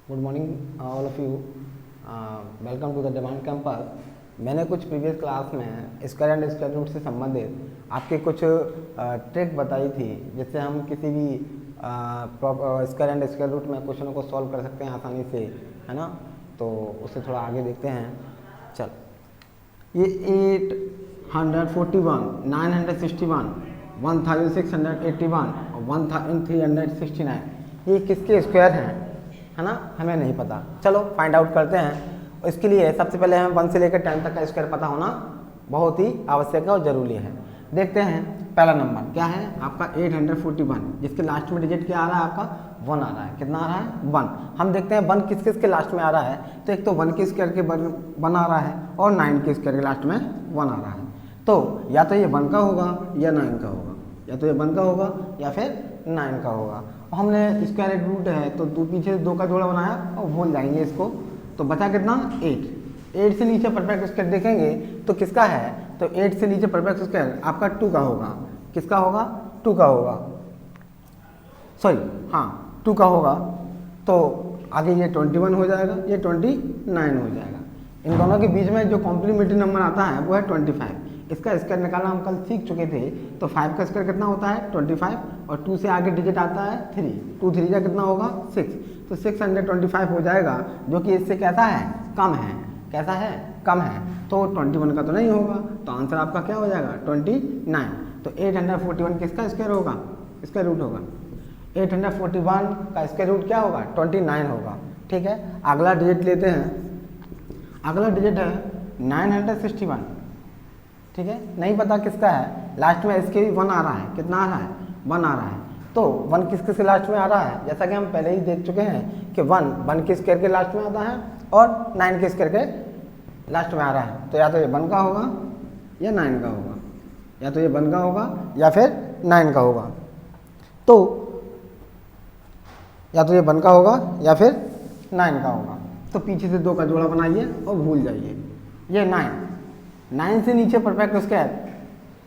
Good morning all of you. Welcome to the demand campus. मैंने कुछ previous class में square and square root से संबंधित आपके कुछ ट्रिक बताई थी जिससे हम किसी भी स्क्वायर एंड स्क्वायर रूट में क्वेश्चनों को सॉल्व कर सकते हैं आसानी से, है ना। तो उससे थोड़ा आगे देखते हैं। चल, ये 841, 961, 1681 और 1369 ये किसके स्क्वायर हैं, है ना, हमें नहीं पता। चलो फाइंड आउट करते हैं। इसके लिए सबसे पहले हमें 1 से लेकर 10 तक का स्क्वायर पता होना बहुत ही आवश्यक है और ज़रूरी है। देखते हैं पहला नंबर क्या है आपका 841, जिसके लास्ट में डिजिट क्या आ रहा है आपका 1 आ रहा है। कितना आ रहा है 1। हम देखते हैं 1 किस किस के लास्ट में आ रहा है। तो एक तो 1 के स्क्वायर के 1 आ रहा है और 9 के स्क्वायर के लास्ट में 1 आ रहा है। तो या तो ये 1 का होगा या 9 का होगा, या तो ये 1 का होगा या फिर 9 का होगा। हमने स्क्वायर रूट है तो पीछे 2 का जोड़ा बनाया और भूल जाएंगे इसको। तो बचा कितना 8 से नीचे परफेक्ट स्क्वायर देखेंगे तो किसका है, तो 8 से नीचे परफेक्ट स्क्वायर आपका 2 का होगा। किसका होगा 2 का होगा, सॉरी हाँ 2 का होगा। तो आगे ये 21 हो जाएगा, ये 29 हो जाएगा। इन दोनों के बीच में जो कॉम्प्लीमेंट्री नंबर आता है वो है 25। इसका स्क्वायर निकालना हम कल सीख चुके थे। तो 5 का स्क्वायर कितना होता है 25 और 2 से आगे डिजिट आता है 3, 2 3 का कितना होगा 6, तो 625 हो जाएगा, जो कि इससे कैसा है कम है। कैसा है कम है। तो 21 का तो नहीं होगा, तो आंसर आपका क्या हो जाएगा 29। तो 841 किसका स्क्वायर होगा, स्क्वायर रूट होगा। 841 का स्क्वायर रूट क्या होगा 29 होगा। ठीक है, अगला डिजिट लेते हैं। अगला डिजिट है 961। ठीक है, नहीं पता किसका है, लास्ट में इसके भी 1 आ रहा है। कितना आ रहा है 1 आ रहा है। तो 1 किस के लास्ट में आ रहा है, जैसा कि हम पहले ही देख चुके हैं कि 1 के स्क्वायर के लास्ट में आता है और 9 के स्क्वायर के लास्ट में आ रहा है। तो या तो ये 1 का होगा या 9 का होगा, या तो ये 1 का होगा या फिर 9 का होगा। तो या तो ये 1 का होगा या फिर 9 का होगा। तो पीछे से 2 का जोड़ा बनाइए और भूल जाइए। ये 9 से नीचे परफेक्ट स्क्वायर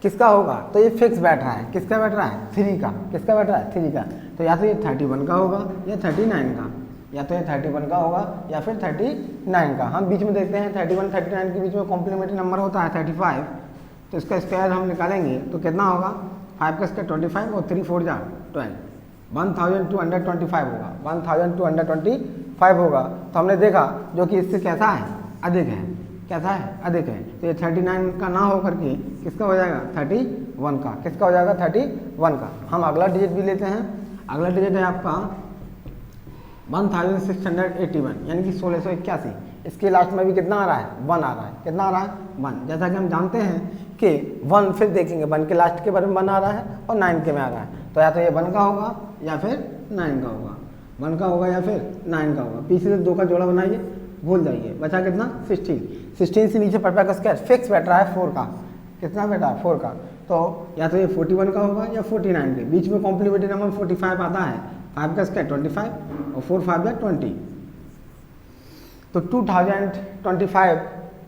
किसका होगा, तो ये फिक्स बैठ रहा है। किसका बैठ रहा है 3 का। किसका बैठ रहा है 3 का। तो या तो ये 31 का होगा या 39 का, या तो ये 31 का होगा या फिर 39 का। हम बीच में देखते हैं 31 39 के बीच में कॉम्प्लीमेंट्री नंबर होता है 35। तो इसका स्क्वायर हम निकालेंगे तो कितना होगा 5 का स्क्वायर 25 और 3 4 जा 12, 1225 होगा। 1225 होगा। तो हमने देखा जो कि इससे कैसा है अधिक है। कैसा है अधिक है। तो ये 39 का ना हो करके किसका हो जाएगा 31 का। किसका हो जाएगा 31 का। हम अगला डिजिट भी लेते हैं। अगला डिजिट है आपका 1681, यानी कि 1681। इसके लास्ट में भी कितना आ रहा है 1 आ रहा है। कितना आ रहा है 1। जैसा कि हम जानते हैं कि 1 फिर देखेंगे 1 के लास्ट के बारे में 1 आ रहा है और 9 के में आ रहा है। तो या तो ये 1 का होगा या फिर 9 का होगा। 1 का होगा या फिर 9 का होगा। पीछे से 2 का जोड़ा बनाइए, भूल जाइए। बचा कितना 16 से नीचे परफेक्ट स्क्वायर फिक्स बैठ रहा है 4 का। कितना बैठा है 4 का। तो या तो ये 41 का होगा या 49 के बीच में कॉम्प्लीमेंट्री नंबर 45 आता है। 5 का स्क्वायर 25 और 4 5 या 20। तो 2025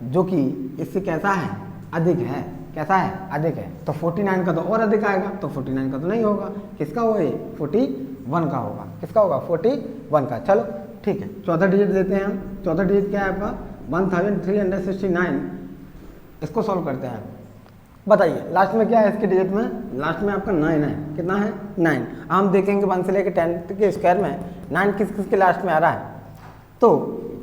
जो कि इससे कैसा है अधिक है। कैसा है अधिक है। तो 49 का तो और अधिक आएगा, तो 49 का तो नहीं होगा। किसका होगा ये 41 का होगा। किसका होगा 41 का। चलो ठीक है, चौथा डिजिट लेते हैं हम। चौथा डिजिट क्या है आपका 1369। इसको सॉल्व करते हैं। बताइए लास्ट में क्या है इसके डिजिट में, लास्ट में आपका 9 है। कितना है 9। हम देखेंगे 1 से लेकर 10 के स्क्वायर में 9 किस किस के लास्ट में आ रहा है। तो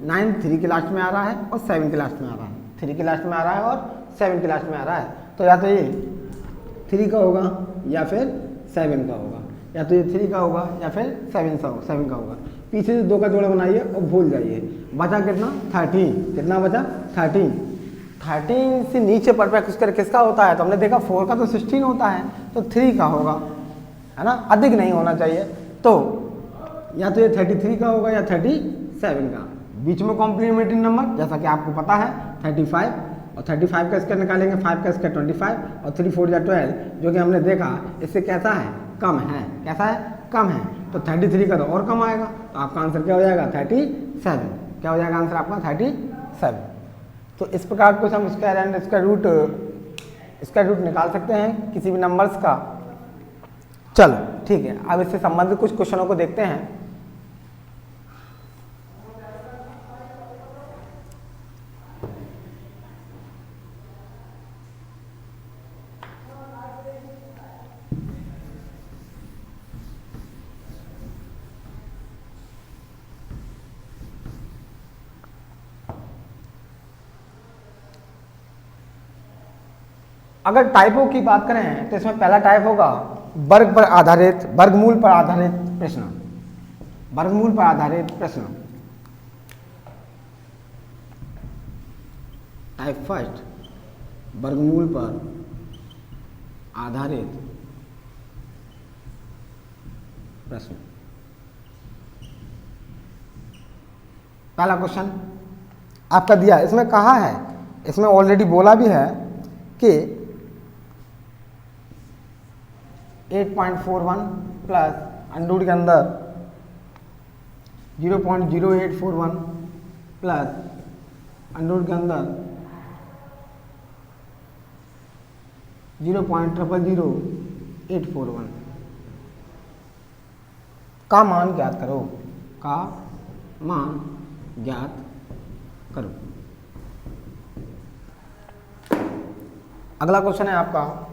9 3 के लास्ट में आ रहा है और 7 के लास्ट में आ रहा है। 3 के लास्ट में आ रहा है और 7 के लास्ट में आ रहा है। तो या तो ये 3 का होगा या फिर 7 का होगा, या तो ये 3 का होगा या फिर 7 का होगा। पीछे से 2 का जोड़ा बनाइए और भूल जाइए। बचा कितना 13। कितना बचा 13 से नीचे परफेक्ट स्क्वायर किसका होता है। तो हमने देखा 4 का तो 16 होता है, तो 3 का होगा, है ना, अधिक नहीं होना चाहिए। तो या तो ये 33 का होगा या 37 का। बीच में कॉम्प्लीमेंट्री नंबर जैसा कि आपको पता है 35 और 35 का स्क्वायर निकालेंगे 5 का स्क्वायर 25 और 3 4 या 12, जो कि हमने देखा इससे कैसा है कम है। कैसा है कम है। तो 33 का तो और कम आएगा। तो आपका आंसर क्या हो जाएगा 37। क्या हो जाएगा आंसर आपका 37। तो इस प्रकार कुछ हम स्क्वायर एंड स्क्वायर रूट निकाल सकते हैं किसी भी नंबर्स का। चलो ठीक है, अब इससे संबंधित कुछ क्वेश्चनों को देखते हैं। अगर टाइपों की बात करें तो इसमें पहला टाइप होगा वर्ग पर आधारित, वर्गमूल पर आधारित प्रश्न। वर्गमूल पर आधारित प्रश्न, टाइप फर्स्ट, वर्गमूल पर आधारित प्रश्न। पहला क्वेश्चन आपका दिया, इसमें कहा है, इसमें ऑलरेडी बोला भी है कि 8.41 प्लस अंडर के अंदर 0.0841 प्लस अंडर के अंदर 0.000841 का मान ज्ञात करो, का मान ज्ञात करो। अगला क्वेश्चन है आपका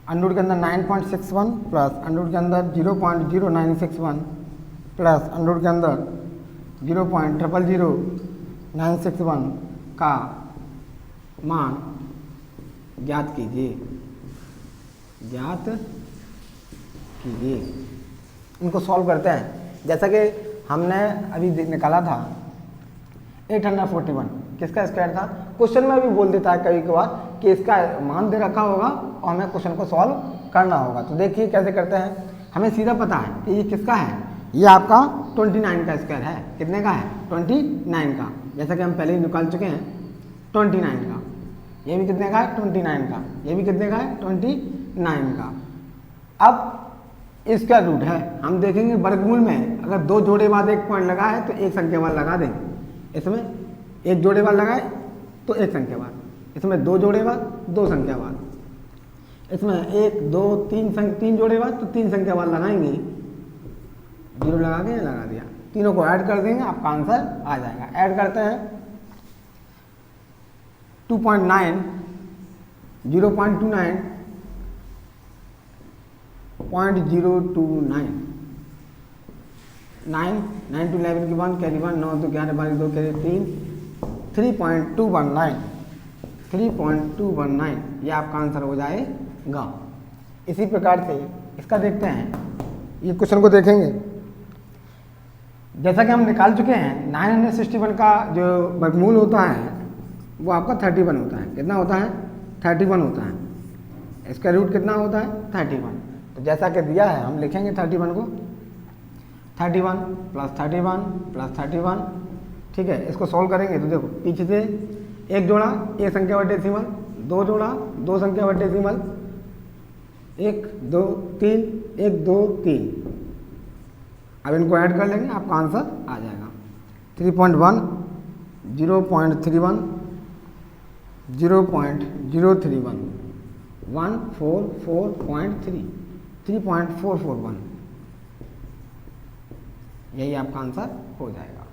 अंडर के अंदर 9.61 प्लस अंडर के अंदर 0.0961 प्लस अंडर के अंदर 0.000961 का मान ज्ञात कीजिए, ज्ञात कीजिए। इनको सॉल्व करते हैं। जैसा कि हमने अभी निकाला था 841, किसका स्क्वायर था। क्वेश्चन में भी बोल देता है कभी कभार कि इसका मान दे रखा होगा और हमें क्वेश्चन को सॉल्व करना होगा। तो देखिए कैसे करते हैं। हमें सीधा पता है कि ये किसका है, ये आपका 29 का स्क्वायर है। कितने का है, 29 का। जैसा कि हम पहले ही निकाल चुके हैं 29 का। ये भी कितने का है, 29 का। ये भी कितने का है, 29 का। अब इसका रूट है, हम देखेंगे वर्गमूल में अगर दो जोड़े बाद एक पॉइंट लगा है तो एक संख्या बाद लगा देंगे। इसमें एक जोड़े बाद लगाए तो एक संख्या बाद, इसमें दो जोड़े बाद दो संख्या बाद, इसमें एक दो तीन जोड़े बाद तो तीन संख्या बाद लगाएंगे। जीरो लगा के लगा दिया, तीनों को ऐड कर देंगे, आपका आंसर आ जाएगा। ऐड करते हैं 2.9, 0.29, 0.029, 9 9 to 11 की 1 कैरी 1, 9 तो 11 12 2 कैरी 3, 3.219, 3.219 ये आपका आंसर हो जाएगा। इसी प्रकार से इसका देखते हैं, ये क्वेश्चन को देखेंगे। जैसा कि हम निकाल चुके हैं 961 का जो वर्गमूल होता है वो आपका 31 होता है। कितना होता है, 31 होता है। इसका रूट कितना होता है, 31। तो जैसा कि दिया है हम लिखेंगे 31 को, 31 प्लस 31 प्लस 31। ठीक है, इसको सॉल्व करेंगे तो देखो पीछे से एक जोड़ा एक संख्या बटे डेसिमल, दो जोड़ा दो संख्या बटे डेसिमल, 1 2 3, 1 2 3। अब इनको ऐड कर लेंगे, आपका आंसर आ जाएगा 3.1, 0.31, 0.031, 144.3, 3.441। यही आपका आंसर हो जाएगा।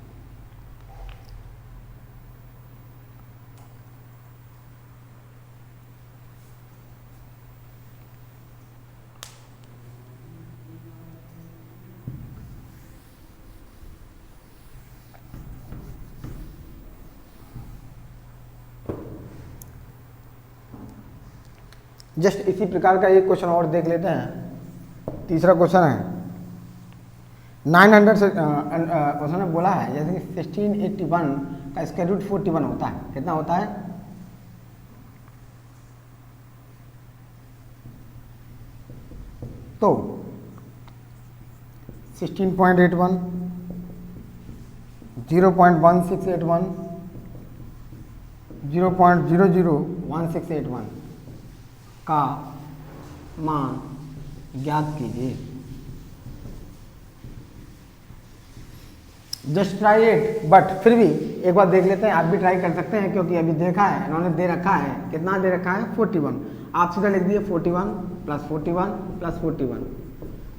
जस्ट इसी प्रकार का एक क्वेश्चन और देख लेते हैं। तीसरा क्वेश्चन है 900 से क्वेश्चन ने बोला है जैसे कि 1681 का स्क्वायर रूट 41 होता है। कितना होता है, तो 16.81, 0.1681, 0.001681 का मान ज्ञात कीजिए। जस्ट ट्राई इट, बट फिर भी एक बार देख लेते हैं। आप भी ट्राई कर सकते हैं क्योंकि अभी देखा है इन्होंने दे रखा है, कितना दे रखा है 41। आप सीधा लिख दिए 41 प्लस 41 प्लस 41।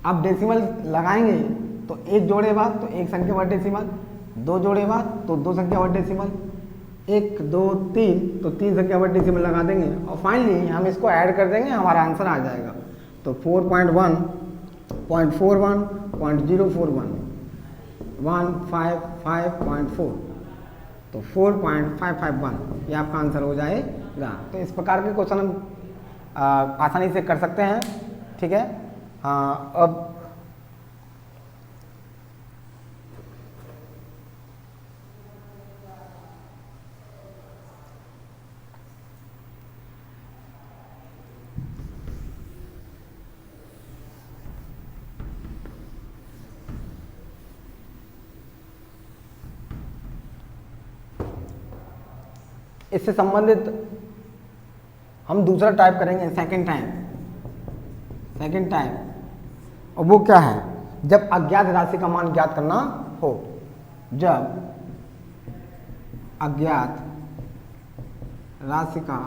अब डेसिमल लगाएंगे तो एक जोड़े बाद तो एक संख्या बाद डेसिमल, दो जोड़े बाद तो दो संख्या बाद डेसिमल, 1 2 3 तो तीन संख्या बाद डेसिमल लगा देंगे और फाइनली हम इसको ऐड कर देंगे, हमारा आंसर आ जाएगा। तो 4.1, 0.41, 0.041, 155.4। तो तो 4.551 ये आपका आंसर हो जाएगा। तो इस प्रकार के क्वेश्चन हम आसानी से कर सकते हैं, ठीक है। अब इससे संबंधित हम दूसरा टाइप करेंगे, सेकंड टाइप। और वो क्या है, जब अज्ञात राशि का मान ज्ञात करना हो, जब अज्ञात राशि का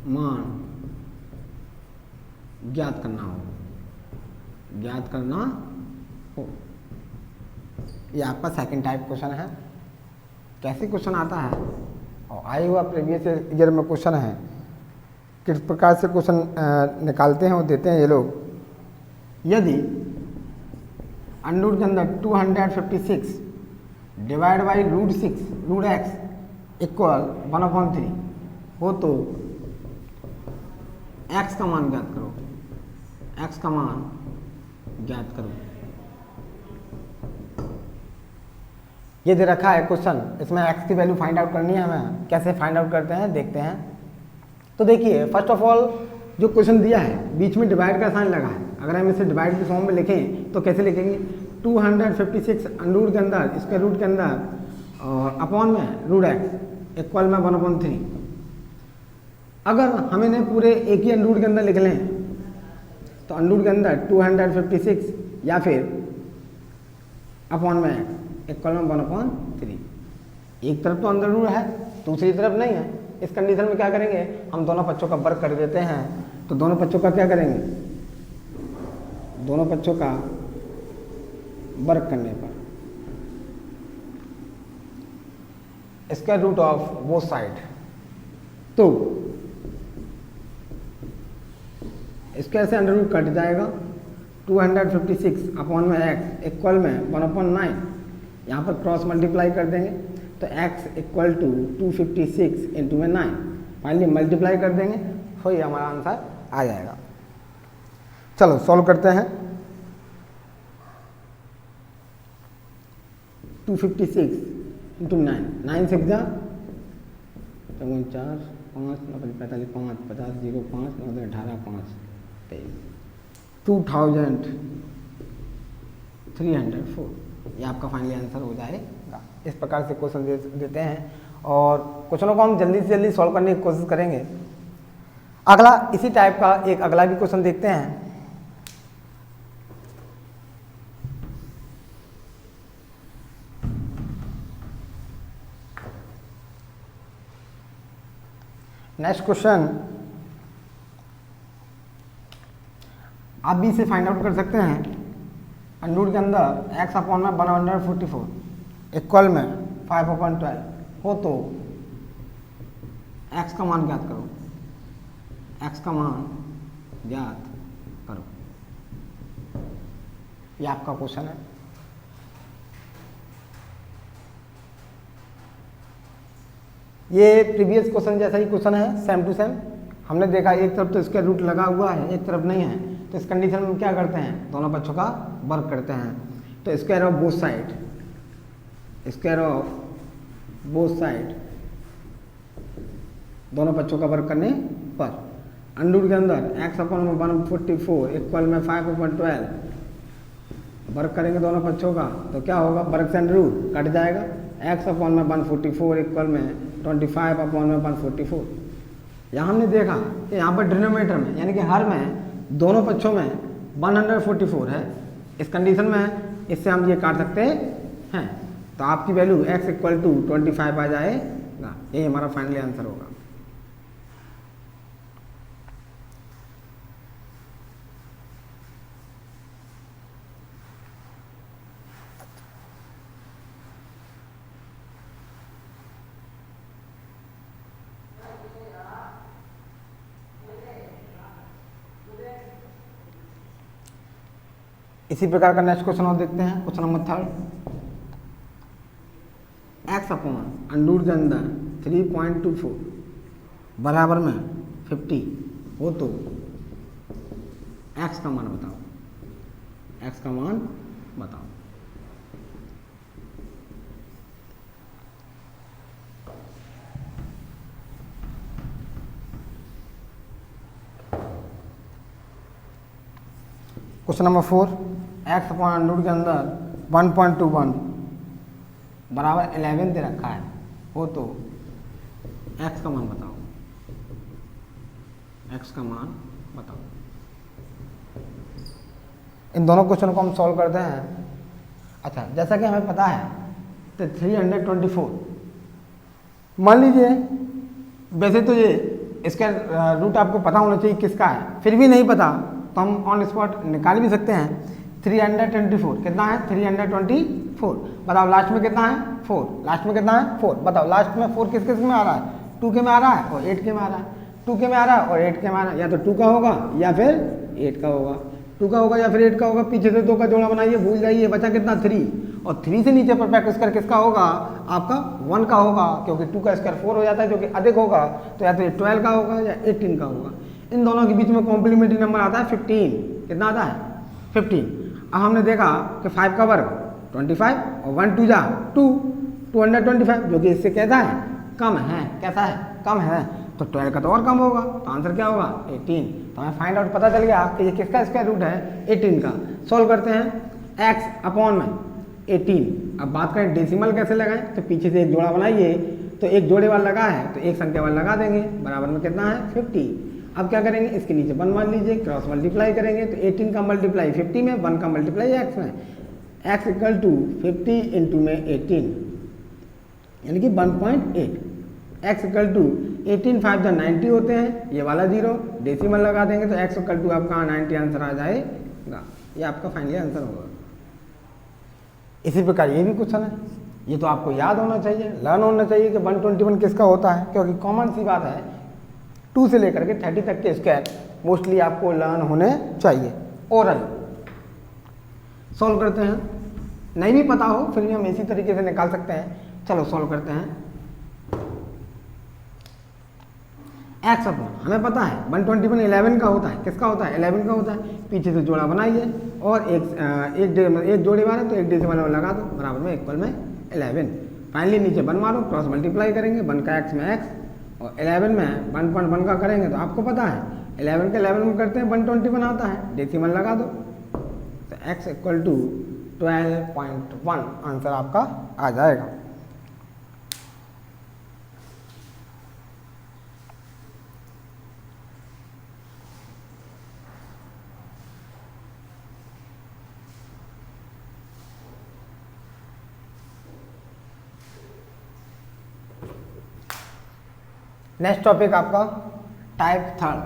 मान ज्ञात करना हो, ये आपका सेकंड टाइप क्वेश्चन है। कैसे क्वेश्चन आता है और आया हुआ प्रीवियस ईयर में क्वेश्चन है, किस प्रकार से क्वेश्चन निकालते हैं और देते हैं ये लोग। यदि अंडर के अंदर 256 divide by root X equal 1/3 हो तो x का मान ज्ञात करो, x का मान ज्ञात करो। ये दे रखा है क्वेश्चन, इसमें x की वैल्यू फाइंड आउट करनी है हमें। कैसे फाइंड आउट करते हैं देखते हैं। तो देखिए, फर्स्ट ऑफ ऑल जो क्वेश्चन दिया है बीच में डिवाइड का साइन लगा है। अगर हम इसे डिवाइड के फॉर्म में लिखें तो कैसे लिखेंगे, 256 अंडर के अंदर, इसके रूट के अंदर और अपॉन में रूट एक्स इक्वल में 1/3। अगर हम इन्हें पूरे एक ही अंडर के अंदर लिख लें तो अंडर के अंदर 256 या फिर अपॉन में एक्स इक्वल में 1/3। एक तरफ तो अंडर रूट है, दूसरी तरफ नहीं है। इस कंडीशन में क्या करेंगे, हम दोनों पक्षों का वर्ग कर देते हैं। तो दोनों पक्षों का क्या करेंगे, दोनों पक्षों का वर्ग करने पर square root of both side, तो स्क्वायर से अंडर रूट कट जाएगा। 256 अपॉन में एक्स इक्वल में 1/9, यहाँ पर क्रॉस मल्टीप्लाई कर देंगे तो x इक्वल टू 256 इंटू में 9, फाइनली मल्टीप्लाई कर देंगे तो ये हमारा आंसर आ जाएगा। चलो सॉल्व करते हैं। 256 इंटू 9, 9 से 4 4 5 9 45 5 50 0 5 9 18 5 23 2304, ये आपका फाइनली आंसर हो जाएगा। इस प्रकार से क्वेश्चन देते हैं और क्वेश्चनों को हम जल्दी से जल्दी सॉल्व करने की कोशिश करेंगे। अगला इसी टाइप का एक अगला भी क्वेश्चन देखते हैं। नेक्स्ट क्वेश्चन आप भी इसे फाइंड आउट कर सकते हैं। अंडर के अंदर x अपॉन में 1/44 इक्वल में 5/12 हो तो x का मान ज्ञात करो, x का मान ज्ञात करो। ये आपका क्वेश्चन है। ये प्रीवियस क्वेश्चन जैसा ही क्वेश्चन है, सेम टू सेम। हमने देखा एक तरफ तो इसका रूट लगा हुआ है, एक तरफ नहीं है, तो इस कंडीशन में क्या करते हैं, दोनों पक्षों का वर्ग करते हैं। तो square of both side, square of both side, दोनों पक्षों का वर्ग करने पर अंडर के अंदर x अपॉन में 1/44 इक्वल में 5/12 वर्ग करेंगे दोनों पक्षों का, तो क्या होगा, वर्ग से अंडर रूट कट जाएगा। x अपॉन में 144 इक्वल में 25 अपॉन में 144। यहाँ हमने देखा कि यहाँ पर डिनोमिनेटर में यानी कि हर में दोनों पक्षों में 144 है। इस कंडीशन में इससे हम ये काट सकते हैं, तो आपकी वैल्यू x इक्वल टू 25 आ जाएगा। यही हमारा फाइनली आंसर होगा। इसी प्रकार का नेक्स्ट क्वेश्चन और देखते हैं, question number 3। X upon under के अंदर 3.24 बराबर में 50 हो तो एक्स का मान बताओ, एक्स का मान बताओ। Question number 4, x upon under के अंदर 1.21 बराबर 11 दे रखा है हो तो एक्स का मान बताओ, एक्स का मान बताओ। इन दोनों क्वेश्चन को हम सॉल्व करते हैं। अच्छा, जैसा कि हमें पता है तो 324 मान लीजिए, वैसे तो ये इसका रूट आपको पता होना चाहिए किसका है, फिर भी नहीं पता तो हम ऑन स्पॉट निकाल भी सकते हैं। 324 कितना है, 324 बताओ, लास्ट में कितना है 4, लास्ट में कितना है 4 बताओ, लास्ट में 4 किस किस में आ रहा है, 2 के में आ रहा है और 8 के में आ रहा है, 2 के में आ रहा है और 8 के में आ रहा है, या तो 2 का होगा या फिर 8 का होगा, 2 का होगा या फिर 8 का होगा। पीछे से 2 का जोड़ा बनाइए, भूल जाइए, बचा कितना 3, और 3 से नीचे परफेक्ट स्क्वायर किसका होगा, आपका 1 का होगा, क्योंकि 2 का स्क्वायर 4 हो जाता है जो कि अधिक होगा, तो या तो 12 का होगा या 18 का होगा। इन दोनों के बीच में कॉम्प्लीमेंट्री नंबर आता है 15, कितना आता है 15। अब हमने देखा कि 5 का वर्ग 25 और 1 2 जा 225 जो कि इससे कहता है कम है, कैसा है कम है, तो 12 का तो और कम होगा, तो आंसर क्या होगा 18। तो हमें फाइंड आउट पता चल गया कि ये किसका स्क्वायर रूट है 18 का। सॉल्व करते हैं, x अपॉन में 18। अब बात करें डेसिमल कैसे लगाएं, तो पीछे से एक जोड़ा बनाइए, तो एक जोड़े वाला लगा है तो एक संख्या वाला लगा देंगे, बराबर में कितना है 50। अब क्या करेंगे, इसके नीचे 1 मान लीजिए, क्रॉस मल्टीप्लाई करेंगे तो 18 का मल्टीप्लाई 50 में, 1 का मल्टीप्लाई x में, x इक्वल टू 50 इंटू में 18 यानी कि 1.8, x इक्वल टू 18 5 जा 90 होते हैं, ये वाला 0 डेसिमल लगा देंगे तो x इक्वल टू आपका 90 आंसर आ जाएगा, ये आपका फाइनली आंसर होगा। इसी प्रकार ये भी क्वेश्चन है, ये तो आपको याद होना चाहिए, लर्न होना चाहिए कि 121 किसका होता है, क्योंकि कॉमन सी बात है 2 से लेकर के 30 तक के स्क्वायर मोस्टली आपको लर्न होने चाहिए। ओरल सॉल्व करते हैं, नहीं भी पता हो फिर भी हम इसी तरीके से निकाल सकते हैं। चलो सॉल्व करते हैं। एक्स अपॉन हमें पता है 121 11 का होता है, किसका होता है 11 का होता है, पीछे से जोड़ा बनाइए और एक जोड़े वाला तो एक डेसिमल में लगा दो, बराबर में इक्वल में 11। फाइनली नीचे 1 मारो, क्रॉस मल्टीप्लाई करेंगे, 1 का x में x और 11 में 1.1 का करेंगे तो आपको पता है 11 के 11 में करते हैं 121 आता है, डेसिमल लगा दो तो x इक्वल टू 12.1 आंसर आपका आ जाएगा। नेक्स्ट टॉपिक आपका टाइप थर्ड।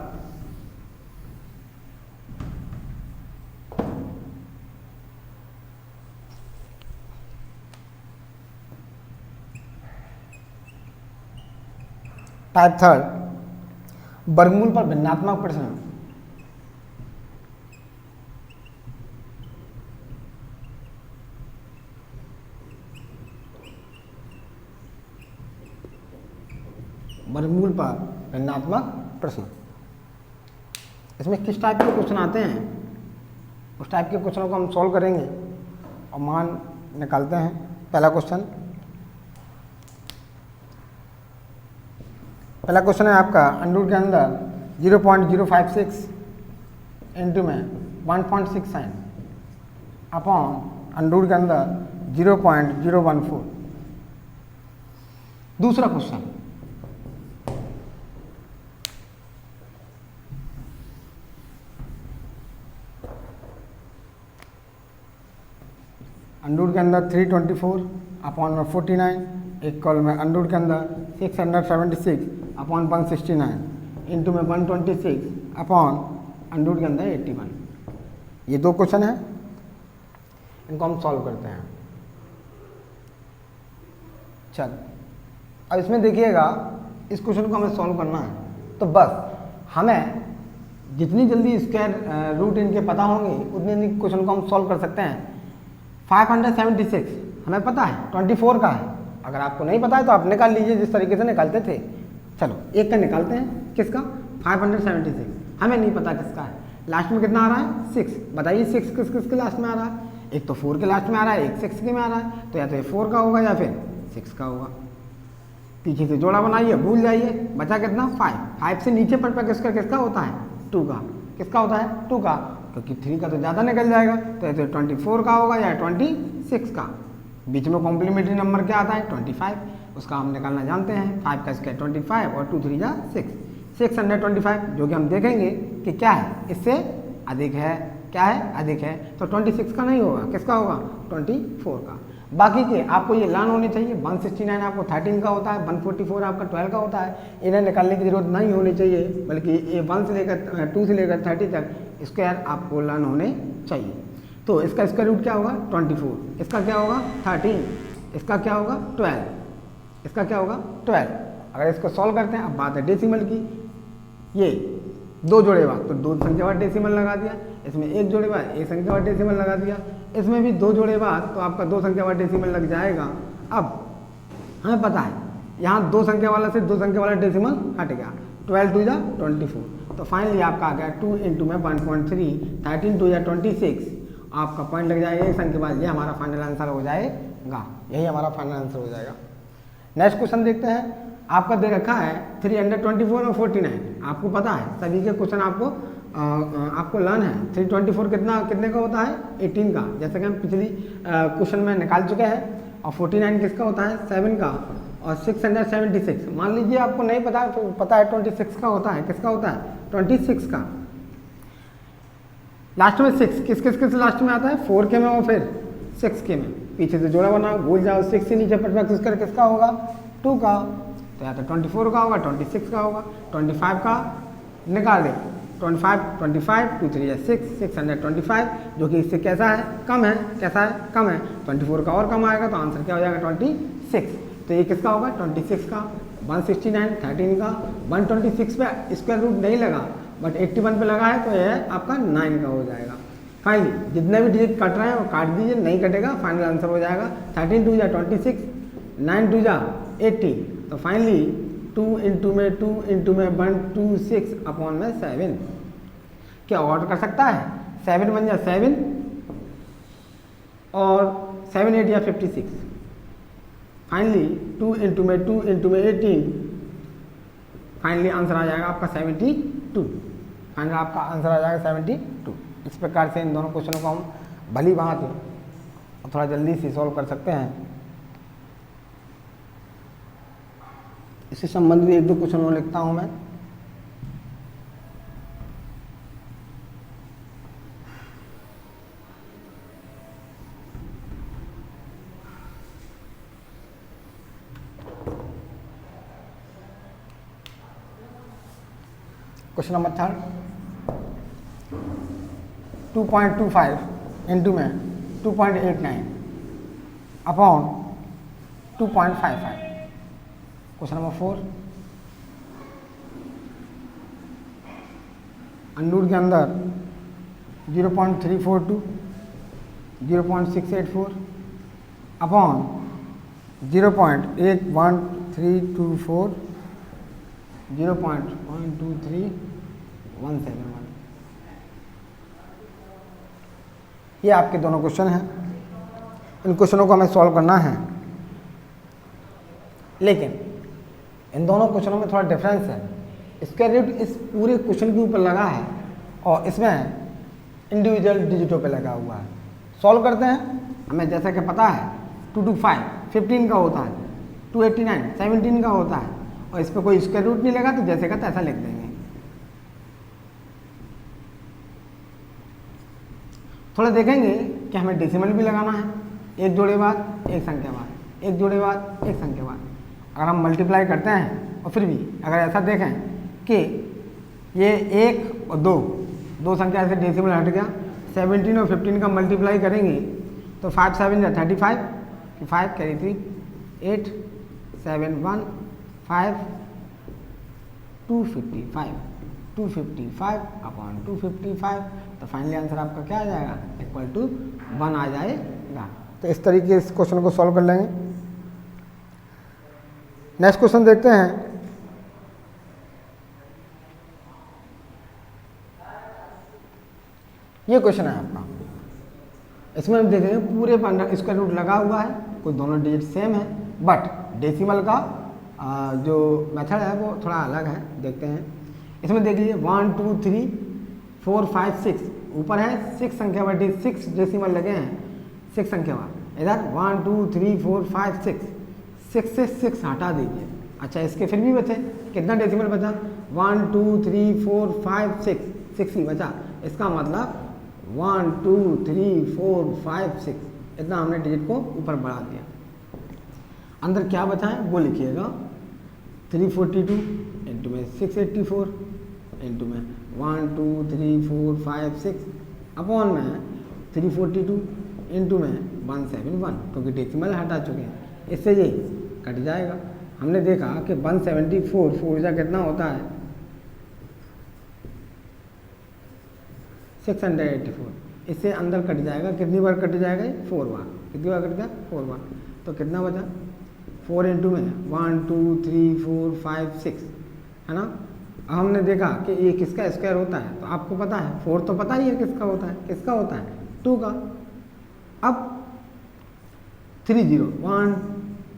टाइप थर्ड वर्गमूल पर भिन्नात्मक प्रश्न। वर्गमूल पर भिन्नात्मक प्रश्न, इसमें किस टाइप के क्वेश्चन आते हैं उस टाइप के क्वेश्चनों को हम सॉल्व करेंगे और मान निकालते हैं। पहला क्वेश्चन है आपका अंडर के अंदर 0.056 इंटू में 1.69 अपॉन अंडर के अंदर 0.014। दूसरा क्वेश्चन अंडर के अंदर 324 अपॉन में 49 इक्वल में अंडर के अंदर 676 अपॉन 169 इंटू में 126 अपॉन अंडर के अंदर 81। ये दो क्वेश्चन हैं, इनको हम सॉल्व करते हैं। चल अब इसमें देखिएगा, इस क्वेश्चन को हमें सॉल्व करना है तो बस हमें जितनी जल्दी स्क्वायर रूट इनके पता होंगे उतनी क्वेश्चन को हम सॉल्व कर सकते हैं। 576 हमें पता है 24 का है, अगर आपको नहीं पता है तो आप निकाल लीजिए जिस तरीके से निकालते थे। चलो एक का निकालते हैं, किसका 576, हमें नहीं पता किसका है। लास्ट में कितना आ रहा है 6, बताइए 6 किस किस के लास्ट में आ रहा है, एक तो 4 के लास्ट में आ रहा है, एक 6 के में आ रहा है, तो या तो ये 4 का होगा या फिर 6 का होगा। पीछे से जोड़ा बनाइए, भूल जाइए, बचा कितना 5 से नीचे पर किसका किसका होता है 2 का, किसका होता है 2 का, क्योंकि 3 का तो ज़्यादा निकल जाएगा, तो ऐसे 24 का होगा या 26 का। बीच में कॉम्प्लीमेंट्री नंबर क्या आता है 25, उसका हम निकालना जानते हैं। 5 का स्क्वायर 25 और 2 3 जा 625, जो कि हम देखेंगे कि क्या है, इससे अधिक है, क्या है अधिक है, तो 26 का नहीं होगा, किसका होगा 24 का। बाकी के आपको ये लान होने चाहिए, 169 आपको 13 का होता है, 144 आपका 12 का होता है, इन्हें निकालने की जरूरत नहीं होनी चाहिए, बल्कि ये 1 से लेकर 2 से लेकर 30 तक स्क्वायर आपको लान होने चाहिए। तो इसका स्क्वायर रूट क्या होगा 24, इसका क्या होगा 13, इसका क्या होगा 12, इसका क्या होगा 12। अगर इसको सॉल्व करते हैं, अब बात है डेसिमल की, ये 2 जोड़े बाद तो 2 संख्या बाद डेसिमल लगा दिया, इसमें 1 जोड़े बाद 1 संख्या बाद डेसिमल लगा दिया, इसमें भी 2 जोड़े बाद तो आपका 2 संख्या बाद डेसिमल लग जाएगा। अब हमें पता है यहाँ 2 संख्या वाला से 2 संख्या वाला डेसिमल हट गया, 12 2 जा 24, तो फाइनली आपका आ गया 2 इंटू में 1.3, 13 2 जा 26, आपका पॉइंट लग जाएगा 1 संख्या बाद, ये हमारा फाइनल आंसर हो जाएगा, यही हमारा फाइनल आंसर हो जाएगा। नेक्स्ट क्वेश्चन देखते हैं, आपका दे रखा है 324 और 49, आपको पता है सभी के क्वेश्चन आपको लर्न है। 324 कितने का होता है 18 का, जैसे कि हम पिछली क्वेश्चन में निकाल चुके हैं, और 49 किसका होता है 7 का, और 676 मान लीजिए आपको नहीं पता तो पता है 26 का होता है, किसका होता है 26 का। लास्ट में 6 किस लास्ट में आता है 4 के में और फिर 6 के में, पीछे से जोड़ा बना भूल जाओ, 6 से नीचे परफेक्ट कर किसका होगा 2 का, तो या तो 24 का होगा 26 का होगा, 25 का निकाल दे 25 2 3 या 625, जो कि इससे कैसा है कम है, कैसा है कम है, 24 का और कम आएगा, तो आंसर क्या हो जाएगा 26। तो ये किसका होगा 26 का, 169 13 का, 126 पे स्क्वायर रूट नहीं लगा बट 81 पे लगा है, तो यह आपका 9 का हो जाएगा। फाइनली जितने भी डिजिट कट रहे हैं वो काट दीजिए, नहीं कटेगा, फाइनल आंसर हो जाएगा 13 2 जा 26, 9 2 जा 80, तो फाइनली 2 इंटू में 126 अपॉन में 7, क्या ऑर्डर कर सकता है 7 बन जा 7 और 7 8 या 56, फाइनली 2 इंटू में 18, फाइनली आंसर आ जाएगा आपका 72, फाइनल आपका आंसर आ जाएगा 72। इस प्रकार से इन दोनों क्वेश्चनों को हम भली भांति और थोड़ा जल्दी से सॉल्व कर सकते हैं। इससे संबंधित 1 2 क्वेश्चन और लिखता हूं मैं। क्वेश्चन नंबर 3, 2.25 इंटू में 2.89 अपॉन 2.55। क्वेश्चन नंबर 4, अंडूर के अंदर 0.342 0.684 अपॉन 0.81324 0.123171। ये आपके दोनों क्वेश्चन हैं, इन क्वेश्चनों को हमें सॉल्व करना है, लेकिन इन दोनों क्वेश्चनों में थोड़ा डिफरेंस है। स्क्वायर रूट इस पूरे क्वेश्चन के ऊपर लगा है और इसमें इंडिविजुअल डिजिटों पे लगा हुआ है। सॉल्व करते हैं, हमें जैसा कि पता है 225 15 का होता है, 289 17 का होता है, और इस पर कोई स्क्वायर रूट नहीं लगा तो जैसे का तैसा लिख देंगे। थोड़ा देखेंगे कि हमें डेसिमल भी लगाना है, 1 जोड़े बाद 1 संख्या बाद, 1 जोड़े बाद 1 संख्या बाद। अगर हम मल्टीप्लाई करते हैं और फिर भी अगर ऐसा देखें कि ये 1 और 2 संख्या से डेसिमल हट गया, 17 और 15 का मल्टीप्लाई करेंगे तो 5 7 या 35, 5 कैरी 3 8 7 1 5 255 अपॉन 255, तो फाइनली आंसर आपका क्या आ जाएगा इक्वल टू 1 आ जाएगा। तो इस तरीके से इस क्वेश्चन को सॉल्व कर लेंगे। नेक्स्ट क्वेश्चन देखते हैं। ये क्वेश्चन है आपका, इसमें हम देखेंगे पूरे पर स्क्वायर रूट लगा हुआ है, कोई दोनों डिजिट सेम है, बट डेसिमल का जो मेथड है वो थोड़ा अलग है। देखते हैं इसमें, देख लीजिए 1 2 3 4 5 6 ऊपर है 6 संख्या वार 6 डेसिमल लगे हैं, 6 संख्या वार। इधर 1 2 3 4 5 6, 6 से 6 हटा दीजिए। अच्छा, इसके फिर भी बचे, कितना डेसिमल बचा? 1 2 3 4 5 6, 6 ही बचा। इसका मतलब 1 2 3 4 5 6, इतना हमने डिजिट को ऊपर बढ़ा दिया। अंदर क्या बचा है वो लिखिएगा, 342 इंटू में 684 इंटू में 1 2 3 4 5 6 अपॉन में 342 इंटू में 171, क्योंकि डेसिमल हटा चुके हैं, इससे ये कट जाएगा। हमने देखा कि 174 4 जा कितना होता है 684, इससे अंदर कट जाएगा। कितनी बार कट जाएगा? 4 बार। कितनी बार कट गया? 4 बार। तो कितना बचा? 4 इंटू में 1 2 3 4 5 6, है ना। अब हमने देखा कि ये किसका स्क्वायर होता है, तो आपको पता है 4 तो पता ही है किसका होता है, किसका होता है 2 का। अब 30 1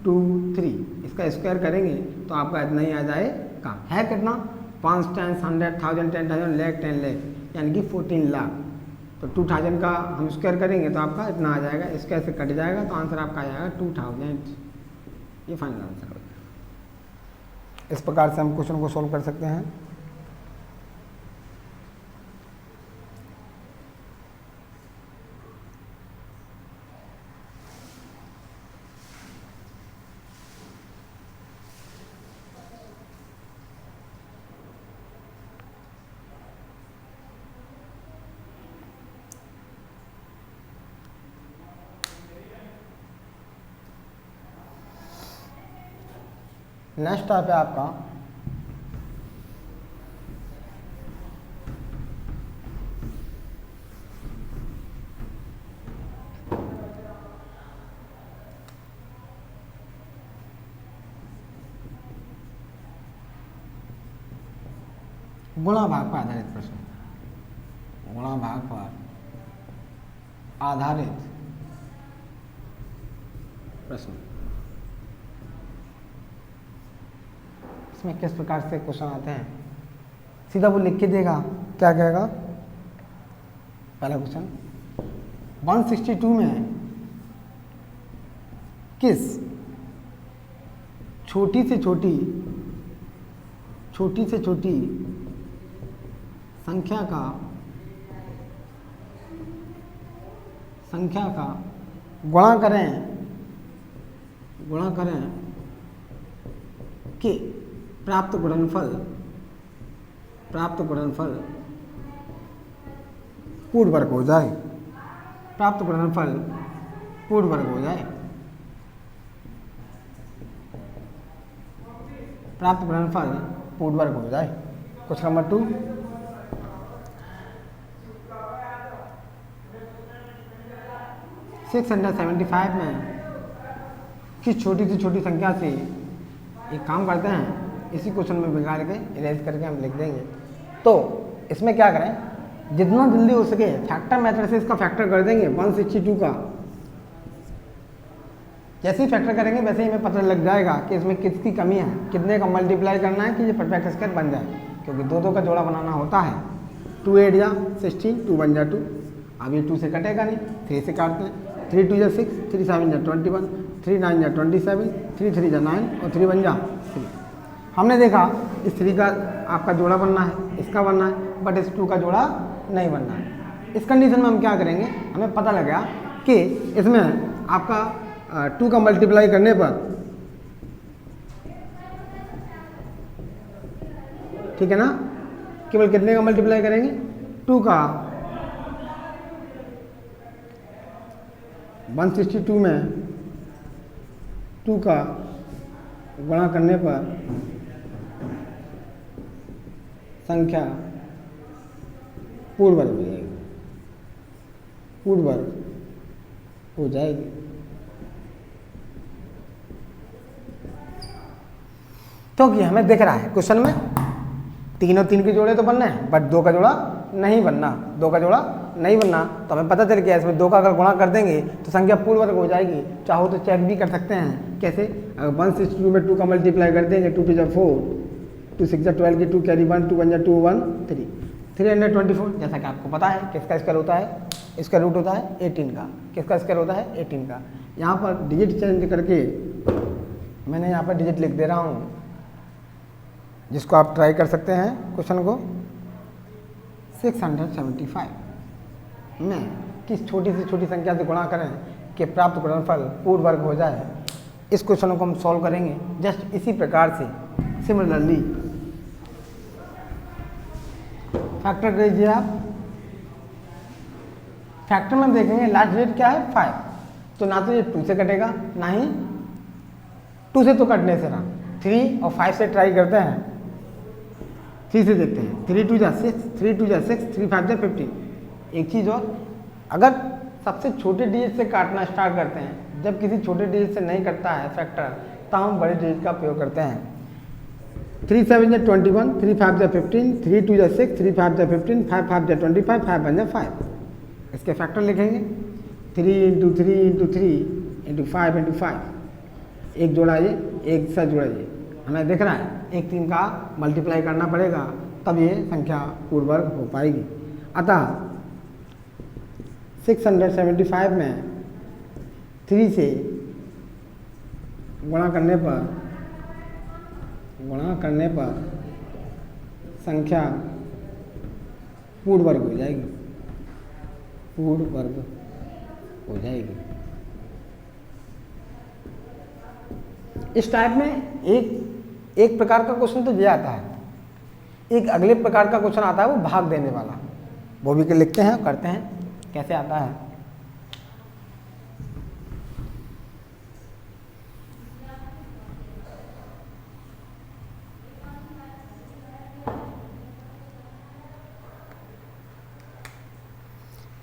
2 3 इसका स्क्वायर करेंगे तो आपका इतना ही आ जाएगा। है कितना? 5 10 100 1000 10,000 लाख 10 लाख, यानी कि 14 लाख। तो 2000 का हम स्क्वायर करेंगे तो आपका इतना आ जाएगा, स्क्वायर से कट जाएगा तो आंसर आपका आ जाएगा 2000। ये फाइनल आंसर हो जाएगा। इस प्रकार से हम क्वेश्चन को सॉल्व कर सकते हैं। नेक्स्ट टाइप है आपका गुणा भाग पर आधारित प्रश्न। गुणा भाग पर आधारित प्रश्न। इसमें किस प्रकार से क्वेश्चन आते हैं, सीधा वो लिख के देगा। क्या कहेगा? पहला क्वेश्चन, 162 में किस छोटी से छोटी संख्या का गुणा करें कि प्राप्त गुणनफल पूर्ण वर्ग हो जाए। प्राप्त गुणनफल पूर्ण वर्ग हो जाए। प्राप्त गुणनफल पूर्ण वर्ग हो जाए। क्वेश्चन नंबर 2, सिक्स 675 में किस छोटी से छोटी संख्या से एक काम करते हैं, इसी क्वेश्चन में बिगाड़ के इरेज करके हम लिख देंगे। तो इसमें क्या करें, जितना जल्दी हो सके फैक्टर मेथड से इसका फैक्टर कर देंगे 162 का। जैसे ही फैक्टर करेंगे वैसे ही हमें पता लग जाएगा कि इसमें किसकी कमी है, कितने का मल्टीप्लाई करना है कि ये परफेक्ट स्क्वायर बन जाए, क्योंकि दो का जोड़ा बनाना होता है। 2 8 जा 16, 2 1 जा 2, अब ये 2 से कटेगा नहीं, 3 से काटते हैं। 3 2 जा 6, 3 7 जा 21, 3 9 जा 27, 3 3 जा 9 और 3 1 जा 3। हमने देखा इस 3 का आपका जोड़ा बनना है, इसका बनना है, बट इस 2 का जोड़ा नहीं बनना है। इस कंडीशन में हम क्या करेंगे, हमें पता लग गया कि इसमें आपका 2 का मल्टीप्लाई करने पर, ठीक है ना, केवल कितने का मल्टीप्लाई करेंगे? 2 का। 162 में 2 का गुणा करने पर संख्या पूर्ण वर्ग हो जाएगी, पूर्ण वर्ग हो जाएगी। क्योंकि हमें दिख रहा है क्वेश्चन में 3 और 3 के जोड़े तो बनना है, बट 2 का जोड़ा नहीं बनना, 2 का जोड़ा नहीं बनना। तो हमें पता चल गया इसमें 2 का अगर गुणा कर देंगे तो संख्या पूर्ण वर्ग हो जाएगी। चाहो तो चेक भी कर सकते हैं, कैसे? अगर 162 में 2 का मल्टीप्लाई कर देंगे, 2 2 4, 2 6 12 की 2 कैरी 1, 2 1 2 1 3, 324। जैसा कि आपको पता है किसका स्क्वायर होता है? इसका रूट होता है 18 का। किसका स्क्वायर होता है? 18 का। यहाँ पर डिजिट चेंज करके मैंने यहाँ पर डिजिट लिख दे रहा हूँ, जिसको आप ट्राई कर सकते हैं क्वेश्चन को। 675 में किस छोटी से छोटी संख्या से गुणा करें कि प्राप्त गुणनफल पूर्ण वर्ग हो जाए। इस क्वेश्चन को हम सॉल्व करेंगे जस्ट इसी प्रकार से। सिमिलरली फैक्टर कीजिए आप। फैक्टर में देखेंगे लास्ट डिजिट क्या है? 5। तो ना तो ये 2 से कटेगा, ना ही 2 से तो कटने से रहा। 3 और 5 से ट्राई करते हैं। 3 से देखते हैं। 3 2 जा 6, 3 2 जा 6, 3 5 जा 15। एक चीज़ और, अगर सबसे छोटे डिजिट से काटना स्टार्ट करते हैं, जब किसी छोटे डिजिट से नहीं कटता है फैक्टर, तब हम बड़े डिजिट का प्रयोग करते हैं। 3 7 जा 21, 3 5 जा 15, 3 2 जा 6, 3 5 जा 15, 5 5 जा 25, 5 1 जा 5। इसके फैक्टर लिखेंगे 3 × 3 × 3 × 5 × 5। एक जोड़ा ये, एक सा जोड़ा ये, हमें दिख रहा है। एक 3 का मल्टीप्लाई करना पड़ेगा, तब ये संख्या पूर्ण वर्ग हो पाएगी। अतः 675 में 3 से गुणा करने पर संख्या पूर्ण वर्ग हो जाएगी, पूर्ण वर्ग हो जाएगी। इस टाइप में एक प्रकार का क्वेश्चन तो ये आता है, एक अगले प्रकार का क्वेश्चन आता है वो भाग देने वाला। वो भी लिखते हैं, करते हैं, कैसे आता है।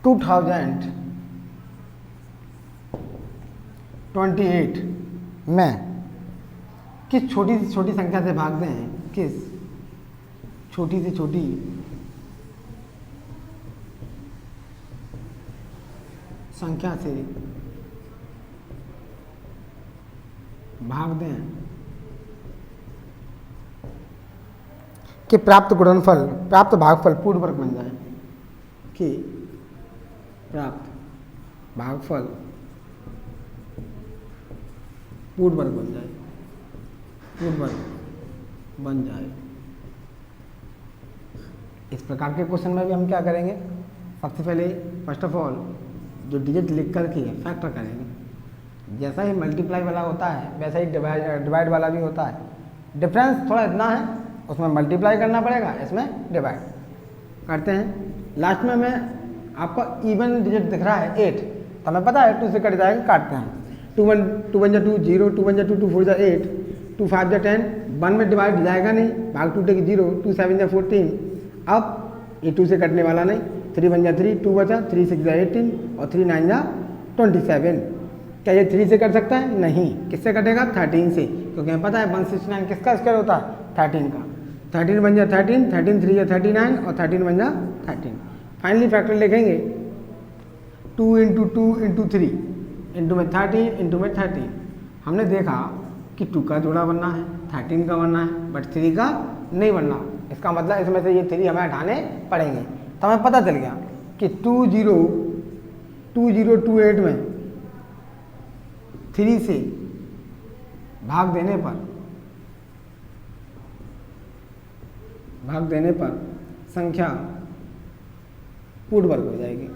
टू 2028 में किस छोटी से छोटी संख्या से भाग दें? किस छोटी से छोटी संख्या से भाग दें कि प्राप्त गुणनफल, प्राप्त भागफल पूर्ण वर्ग बन जाए। कि प्राप्त भागफल पूर्ण वर्ग बन जाए, पूर्ण वर्ग बन जाए। इस प्रकार के क्वेश्चन में भी हम क्या करेंगे? सबसे पहले फर्स्ट ऑफ ऑल जो डिजिट लिख कर के फैक्टर करेंगे। जैसा ही मल्टीप्लाई वाला होता है वैसा ही डिवाइड वाला भी होता है। डिफरेंस थोड़ा इतना है, उसमें मल्टीप्लाई करना पड़ेगा, इसमें डिवाइड करते हैं। लास्ट में मैं आपको इवन डिजिट दिख रहा है 8, तो हमें पता है 2 से कट जाएगा, काटते हैं। 2 1 जा 2 0, 2 1 जा 2, 2 4 जा 8, 2 5 जा 10, 1 में डिवाइड जाएगा नहीं, भाग 2 टेक 0, 2 7 जा 14। अब ये 2 से कटने वाला नहीं, 3 1 जा 3, 2 बचा, 3 6 जा 18 और 3 9 जा 27। क्या ये 3 से कट सकता है? नहीं। किससे कटेगा? 13 से, क्योंकि हमें पता है 169 किसका स्क्वायर होता है? 13 का। 13 1 जा 13, 13 3 जा 39 और 13 1 जा 13। फाइनली फैक्टर लिखेंगे 2 × 2 × 3 इंटू में 13 इंटू में 13। हमने देखा कि 2 का जोड़ा बनना है, 13 का बनना है, बट 3 का नहीं बनना। इसका मतलब इसमें से ये 3 हमें हटाने पड़ेंगे। तो हमें पता चल गया कि 2028 में 3 से भाग देने पर संख्या पूर्ण वर्ग हो जाएगी,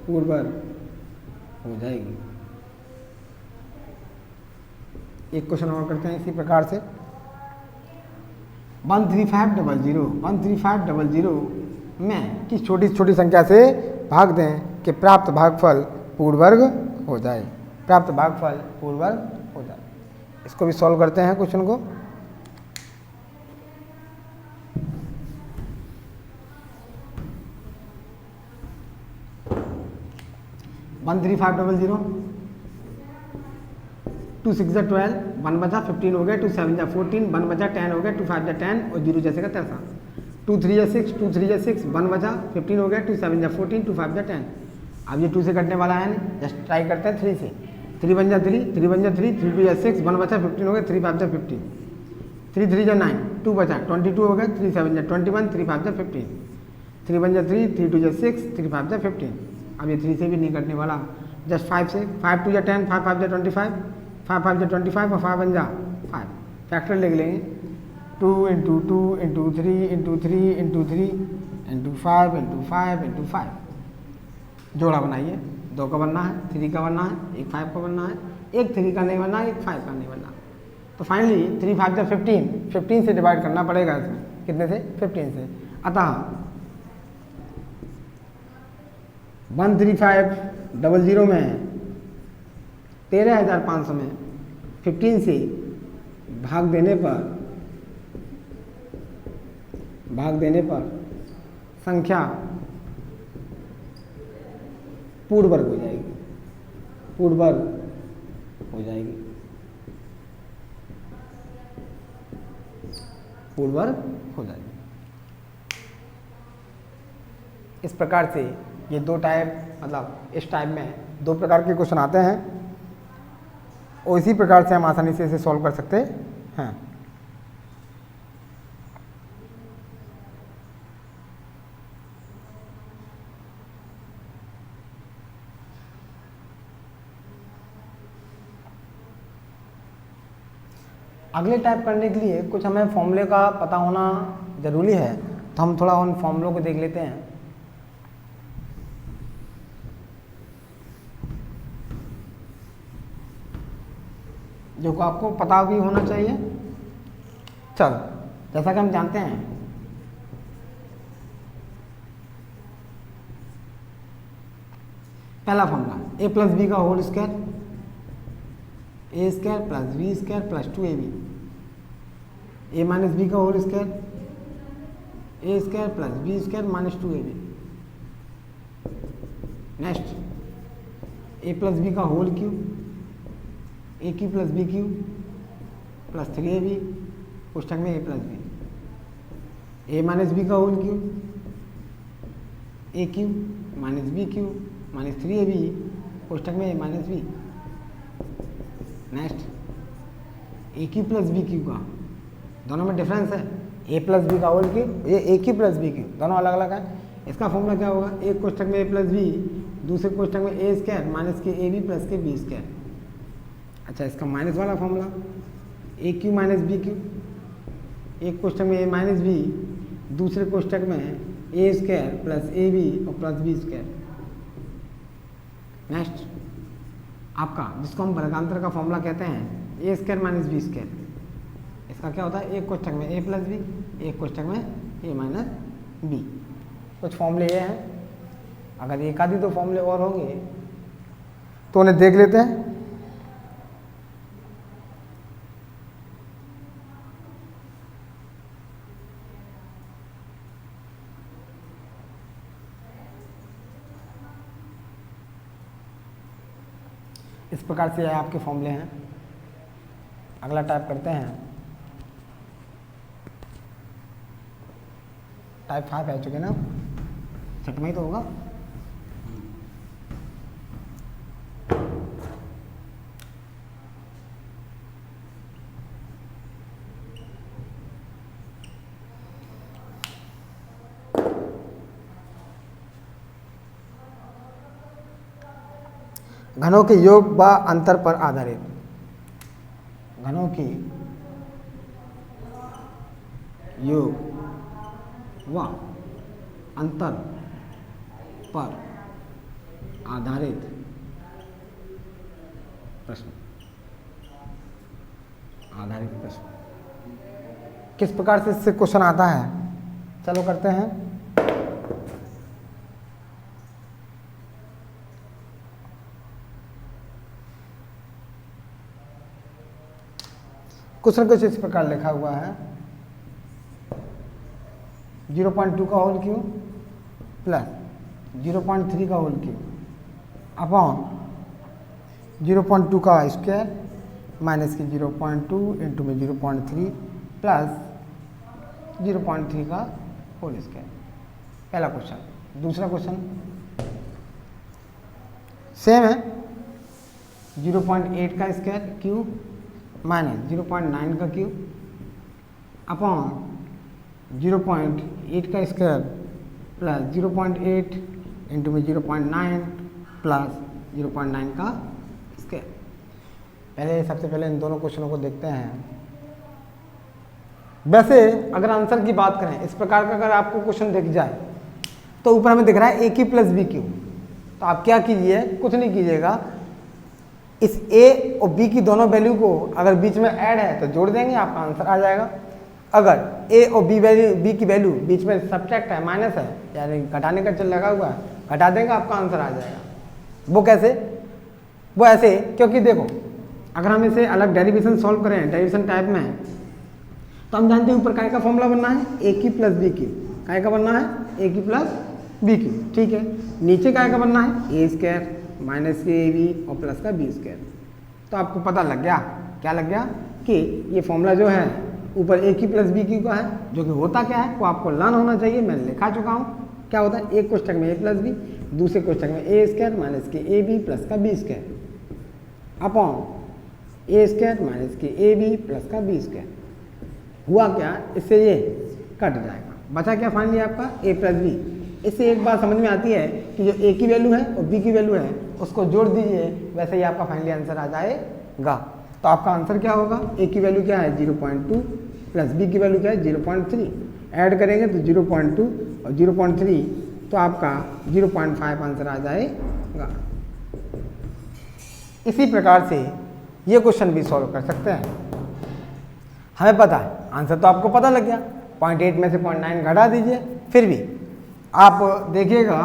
पूर्ण वर्ग हो जाएगी। एक क्वेश्चन और करते हैं इसी प्रकार से। 13500 में किस छोटी से छोटी संख्या से भाग दें कि प्राप्त भागफल पूर्ण वर्ग हो जाए, प्राप्त भागफल पूर्ण वर्ग हो जाए। इसको भी सॉल्व करते हैं क्वेश्चन को। 13500 2 6 जा 12, 1 बचा 15 हो गया, 2 7 जा 14, 1 बचा 10 हो गया, 2 5 जा 10 और 0 जैसे का तैसा। 2 3 जा 6, 2 3 जा 6, 1 बचा 15 हो गया, 2 7 जा 14, 2 5 जा 10। अब ये 2 से कटने वाला है नहीं, जस्ट ट्राई करते हैं 3 से। 3 1 जा 3, 3 1 जा 3, 3 2 जा 6, 1 बचा 15 हो गया, 3 5 जा 15, 3 3 जा 9, 2 बचा 22 हो गया, 3 7 जा 21, 3 5 जा 15, 3 1 जा 3, 3 2 जा 6, 3 5 जा 15। अब ये 3 से भी नहीं कटने वाला, जस्ट 5 से। 5 2 जा 10, 5 5 जा 25, 5 5 जा 25 और 5 1 जा 5। फैक्टर लिख लेंगे 2 × 2 × 3 × 3 × 3 × 5 × 5 × 5। जोड़ा बनाइए, 2 का बनना है, 3 का बनना है, एक 5 का बनना है, एक 3 का नहीं बनना, एक 5 का नहीं बनना। तो फाइनली 3 5 जा 15, 15 से डिवाइड करना पड़ेगा इसमें, कितने से? 15 से। अतः 13500 में 13,500 में 15 से भाग देने पर संख्या पूर्ण वर्ग हो जाएगी, पूर्ण वर्ग हो जाएगी, पूर्ण वर्ग हो जाएगी। इस प्रकार से ये 2 टाइप, मतलब इस टाइप में 2 प्रकार के क्वेश्चन आते हैं और इसी प्रकार से हम आसानी से इसे सॉल्व कर सकते हैं। अगले टाइप करने के लिए कुछ हमें फॉर्मूले का पता होना ज़रूरी है, तो हम थोड़ा उन फॉर्मूलों को देख लेते हैं। जो को आपको पता भी होना चाहिए। चल, जैसा कि हम जानते हैं पहला फॉर्मूला a + b का whole square, a² + b² + 2ab, a - b का whole square, a² + b² - 2ab। Next a + b का whole cube, a³ + b³ + 3ab कोष्ठक में a + b, a - b का whole cube, a³ - b³ - 3ab कोष्ठक में a - b। Next a³ + b³ का, दोनों में डिफरेंस है, a + b का होल क्यूब, ये a³ + b³ दोनों अलग अलग है। इसका फॉर्मूला क्या होगा? एक कोष्ठक में a + b, दूसरे कोष्ठक में a² - ab + b²। अच्छा, इसका माइनस वाला फॉर्मूला a³ - b³, एक कोष्ठक में a - b, दूसरे कोष्ठक में a² + ab और + b²। नेक्स्ट आपका, जिसको हम वर्गांतर का फॉर्मूला कहते हैं, a² - b²। इसका क्या होता है? एक कोष्ठक में a + b, एक कोष्ठक में a - b। कुछ फॉर्मूले ये हैं, अगर एक आधी 2 फॉर्मूले और होंगे तो उन्हें देख लेते हैं। इस प्रकार से आपके फॉर्मूले हैं। अगला टाइप करते हैं, टाइप 5 आ चुके ना, छठवां ही तो होगा। घनों के योग व अंतर पर आधारित, घनों के योग व अंतर पर आधारित प्रश्न, किस प्रकार से इससे क्वेश्चन आता है, चलो करते हैं। क्वेश्चन कुछ इस प्रकार लिखा हुआ है, 0.2 का होल क्यूब प्लस 0.3 का होल क्यूब अपॉन 0.2 का स्क्वायर माइनस की 0.2 इंटू में 0.3 प्लस 0.3 का होल स्क्वायर। पहला क्वेश्चन। दूसरा क्वेश्चन सेम है, 0.8 का स्क्वायर क्यू माइनस 0.9 का क्यू अपॉन 0.8 का स्क्वायर प्लस 0.8 इंटू में 0.9 प्लस 0.9 का स्क्वायर। पहले सबसे पहले इन दोनों क्वेश्चनों को देखते हैं। वैसे अगर आंसर की बात करें, इस प्रकार का अगर आपको क्वेश्चन दिख जाए तो ऊपर हमें दिख रहा है ए क्यू प्लस बी क्यू, तो आप क्या कीजिए, कुछ नहीं कीजिएगा, इस ए और बी की दोनों वैल्यू को अगर बीच में ऐड है तो जोड़ देंगे, आपका आंसर आ जाएगा। अगर ए और बी की वैल्यू बीच में सब्ट्रैक्ट है, माइनस है, यानी घटाने का चल लगा हुआ है, घटा देंगे, आपका आंसर आ जाएगा। वो कैसे? वो ऐसे, क्योंकि देखो अगर हम इसे अलग डेरिवेशन सॉल्व करें डेरिवेशन टाइप में, तो हम जानते हैं ऊपर काय का फॉर्मूला बनना है, ए क्यू प्लस बी क्यू। काय का बनना है? ए क्यू प्लस बी क्यू, ठीक है। नीचे काय का बनना है? ए स्क्वायर माइनस के ए बी और प्लस का बी स्क्वायर। तो आपको पता लग गया, क्या लग गया कि ये फॉर्मूला जो है ऊपर ए क्यू प्लस बी क्यू का है, जो कि होता क्या है वो आपको लर्न होना चाहिए। मैं लिखा चुका हूँ। क्या होता है? एक कोष्ठक में ए प्लस बी, दूसरे कोष्ठक में ए स्क्वायर माइनस के ए बी प्लस का B square upon A square minus के ए बी प्लस का बी स्क्वायर। हुआ क्या? इससे ये कट जाएगा, बचा क्या फाइनली आपका ए प्लस बी। इससे एक बात समझ में आती है कि जो ए की वैल्यू है और बी की वैल्यू है उसको जोड़ दीजिए, वैसे ही आपका फाइनली आंसर आ जाएगा। तो आपका आंसर क्या होगा? ए की वैल्यू क्या है? 0.2 प्लस बी की वैल्यू क्या है? 0.3। ऐड करेंगे तो 0.2 और 0.3, तो आपका 0.5 आंसर आ जाएगा। इसी प्रकार से ये क्वेश्चन भी सॉल्व कर सकते हैं। हमें पता है आंसर, तो आपको पता लग गया। 0.8 में से 0.9 घटा दीजिए। फिर भी आप देखिएगा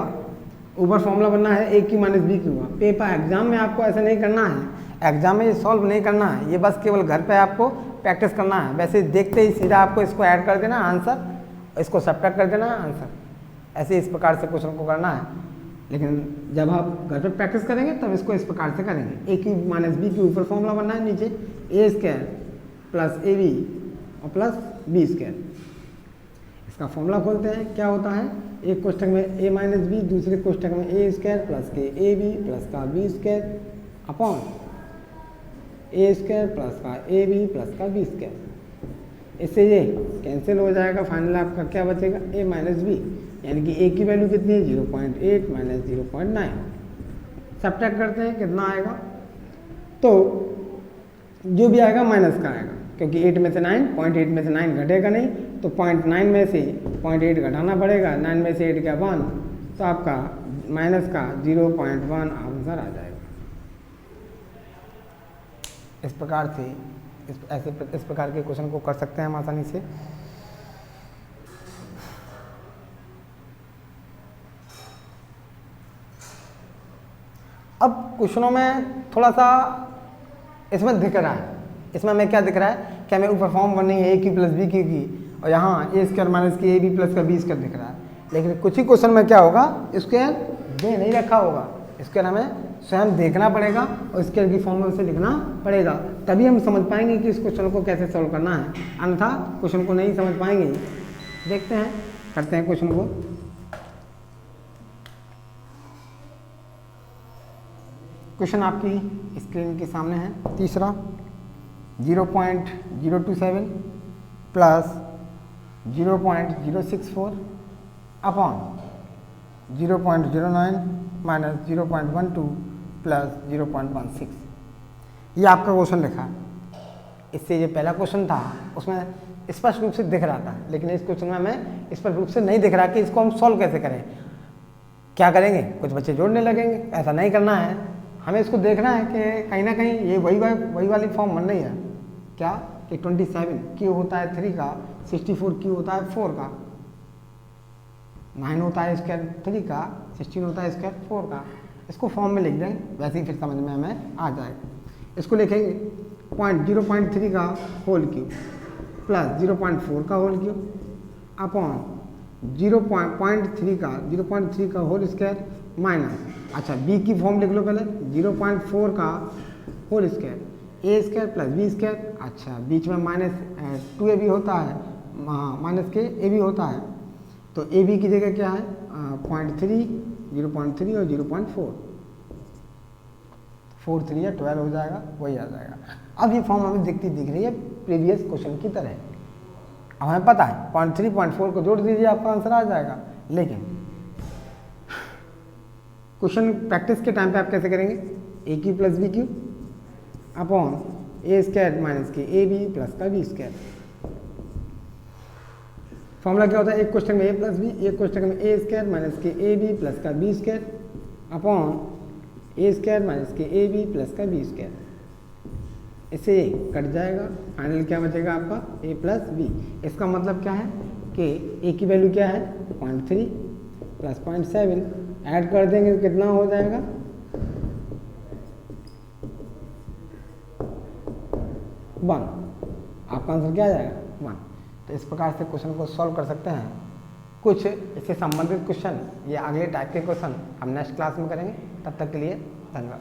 ऊपर फॉर्मूला बनना है ए क्यू माइनस बी क्यू का। पेपर एग्जाम में आपको ऐसा नहीं करना है, एग्जाम में ये सॉल्व नहीं करना है, ये बस केवल घर पे आपको प्रैक्टिस करना है। वैसे देखते ही सीधा आपको इसको ऐड कर देना आंसर, इसको सब्ट्रैक्ट कर देना आंसर। ऐसे इस प्रकार से क्वेश्चन को करना है। लेकिन जब आप घर पे प्रैक्टिस करेंगे तब इसको इस प्रकार से करेंगे। A Q minus B Q ऊपर फॉर्मूला बनना है, नीचे ए स्क्वायर प्लस ए बी और प्लस बी स्क्वायर। इसका फॉर्मूला खोलते हैं। क्या होता है? एक कोष्ठक में ए माइनस बी, दूसरे कोष्ठक में ए स्क्वायर प्लस के ए बी प्लस का B square upon A square plus का ए बी प्लस का बी स्क्वायर। इससे ये कैंसिल हो जाएगा। फाइनल आपका क्या बचेगा? ए माइनस बी, यानी कि ए की वैल्यू कितनी है? 0.8 माइनस 0.9। सब्ट्रैक्ट करते हैं, कितना आएगा? तो जो भी आएगा माइनस का आएगा, क्योंकि 8 में से 9, 0.8 में से 9 घटेगा नहीं, तो 0.9 में से 0.8 घटाना पड़ेगा। 9 में से 8 क्या? 1, तो आपका माइनस का 0.1 आंसर आ जाएगा। इस प्रकार से इस प्रकार के क्वेश्चन को कर सकते हैं हम आसानी से। अब क्वेश्चनों में थोड़ा सा इसमें दिख रहा है, इसमें हमें क्या दिख रहा है कि हमें ऊपर फॉर्म बननी है ए क्यू प्लस बी क्यू की, और यहाँ ए स्क्वायर माइनस की ए बी प्लस का बी स्क्वायर दिख रहा है। लेकिन कुछ ही क्वेश्चन में क्या होगा, स्क्वायर दे नहीं रखा होगा, स्क्वायर हमें स्वयं देखना पड़ेगा और स्क्वायर की फॉर्मूला से लिखना पड़ेगा, तभी हम समझ पाएंगे कि इस क्वेश्चन को कैसे सॉल्व करना है। अन्यथा क्वेश्चन को नहीं समझ पाएंगे। देखते हैं, करते हैं क्वेश्चन को। क्वेश्चन आपकी स्क्रीन के सामने है। तीसरा 0.027 प्लस 0.064 अपॉन 0.09 माइनस 0.12 प्लस 0.16। ये आपका क्वेश्चन लिखा है। इससे जो पहला क्वेश्चन था उसमें स्पष्ट रूप से दिख रहा था, लेकिन इस क्वेश्चन में हमें स्पष्ट रूप से नहीं दिख रहा कि इसको हम सॉल्व कैसे करें। क्या करेंगे? कुछ बच्चे जोड़ने लगेंगे। ऐसा नहीं करना है, हमें इसको देखना है कि कहीं ना कहीं ये वही वाली फॉर्म बन रही है। क्या कि 27 क्यू होता है 3 का, 64 क्यू होता है 4 का, 9 होता है स्क्वायर 3 का, 16 होता है स्क्वायर 4 का। इसको फॉर्म में लिख देंगे, वैसे ही फिर समझ में हमें आ जाएगा। इसको लिखेंगे 0.3 का होल क्यूब प्लस 0.4 का होल क्यूब अपॉन 0.3 का होल स्क्वायर माइनस, अच्छा बी की फॉर्म लिख लो पहले, 0.4 का होल स्क्वायर ए स्क्वायर प्लस बी स्क्वायर, अच्छा बीच में माइनस 2ab होता है, माइनस के ए भी होता है, तो ए बी की जगह क्या है 0.3, 0.3 और 0.4, 4 3 या 12 हो जाएगा, वही आ जाएगा। अब ये फॉर्म हमें दिख रही है प्रीवियस क्वेश्चन की तरह। अब हमें पता है 0.3 0.4 को जोड़ दीजिए आपका आंसर आ जाएगा। लेकिन क्वेश्चन प्रैक्टिस के टाइम पे आप कैसे करेंगे, A Q plus B Q upon A square minus के ए बी प्लस का बी स्क्वायर। फॉर्मूला क्या होता है, एक क्वेश्चन में ए प्लस बी, एक क्वेश्चन में ए स्क्वायर माइनस के ए बी प्लस का B square upon A square minus के ए बी प्लस का बी स्क्वायर। इससे ये कट जाएगा, फाइनल क्या बचेगा आपका ए प्लस बी। इसका मतलब क्या है कि ए की वैल्यू क्या है 0.3 प्लस 0.7, ऐड कर देंगे तो कितना हो जाएगा 1, आपका आंसर क्या आ जाएगा 1। तो इस प्रकार से क्वेश्चन को सॉल्व कर सकते हैं। कुछ इससे संबंधित क्वेश्चन या अगले टाइप के क्वेश्चन हम नेक्स्ट क्लास में करेंगे। तब तक के लिए धन्यवाद।